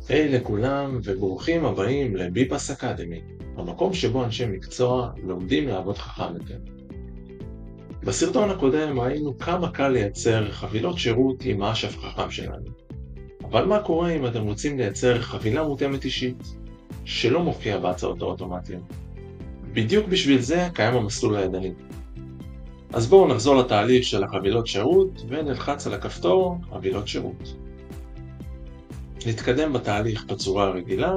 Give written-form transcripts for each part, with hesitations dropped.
היי לכולם וברוכים הבאים לביפס אקדמי, המקום שבו אנשי מקצוע לומדים לעבוד חכם יותר. בסרטון הקודם ראינו כמה קל לייצר חבילות שירות עם האשף החכם שלנו. אבל מה קורה אם אתם רוצים לייצר חבילה מותאמת אישית שלא מופיעה בהצעות האוטומטיות? בדיוק בשביל זה קיים המסלול הידני. אז בואו נחזור לתהליך של החבילות שירות ונלחץ על הכפתור חבילות שירות. נתקדם בתהליך בצורה הרגילה,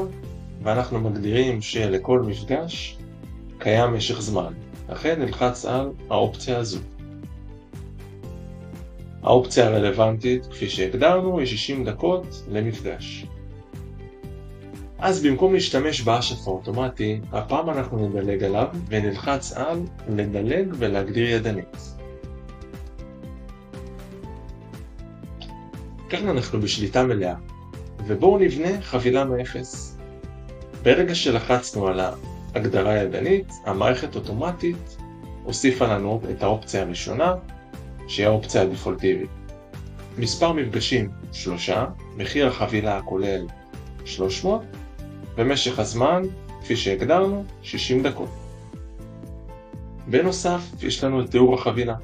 ואנחנו מגדירים שלכל מפגש קיים משך זמן. לכן נלחץ על האופציה הזו. האופציה הרלוונטית, כפי שהגדרנו, היא 60 דקות למפגש. אז במקום להשתמש באשף האוטומטי, הפעם אנחנו נדלג עליו ונלחץ על לדלג ולהגדיר ידנית. כאן אנחנו בשליטה מלאה. ובואו נבנה חבילה מאפס. ברגע שלחצנו על ההגדרה ידנית, המערכת אוטומטית הוסיפה לנו את האופציה הראשונה, שהיא האופציה הדפולטיבית. מספר מפגשים 3, מחיר החבילה הכולל 300, ומשך הזמן, כפי שהגדרנו, 60 דקות. בנוסף, יש לנו את תיאור החבילה.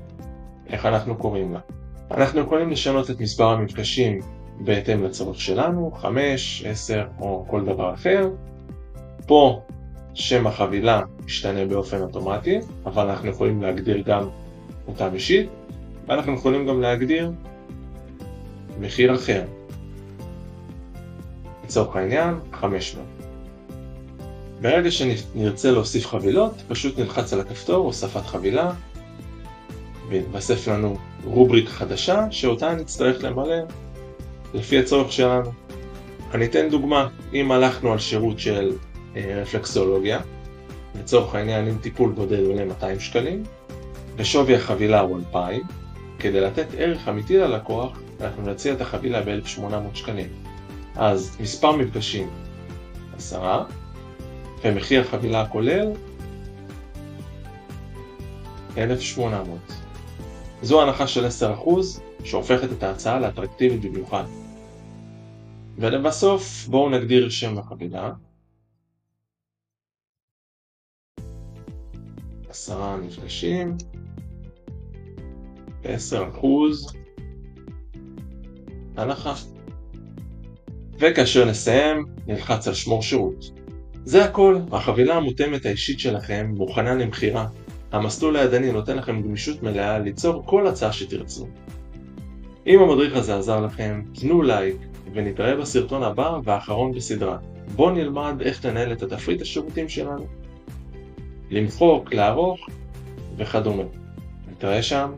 איך אנחנו קוראים לה? אנחנו יכולים לשנות את מספר המפגשים בהתאם לצורך שלנו, 5, 10 או כל דבר אחר. פה שם החבילה ישתנה באופן אוטומטי, אבל אנחנו יכולים להגדיר גם אותם אישית, ואנחנו יכולים גם להגדיר מחיר אחר. לצורך העניין, 500. ברגע שנרצה להוסיף חבילות, פשוט נלחץ על הכפתור הוספת חבילה, ויתווסף לנו רובריקה חדשה שאותה נצטרך למלא לפי הצורך שלנו. אני אתן דוגמה. אם הלכנו על שירות של רפלקסולוגיה, לצורך העניין אם טיפול בודד עולה 200 שקלים, ושווי החבילה הוא 2,000, כדי לתת ערך אמיתי ללקוח, אנחנו נציע את החבילה ב-1,800 שקלים. אז מספר מפגשים 10, ומחיר החבילה הכולל 1,800. זו הנחה של 10% שהופכת את ההצעה לאטרקטיבית במיוחד. ולבסוף בואו נגדיר שם החבילה. 10 מפגשים, 10% הנחה. וכאשר נסיים, נלחץ על שמור שירות. זה הכל. החבילה המותאמת האישית שלכם מוכנה למכירה. המסלול הידני נותן לכם גמישות מלאה ליצור כל הצעה שתרצו. אם המדריך הזה עזר לכם, תנו לייק ונתראה בסרטון הבא והאחרון בסדרה. בואו נלמד איך לנהל את התפריט השירותים שלנו, למחוק, לערוך וכדומה. נתראה שם.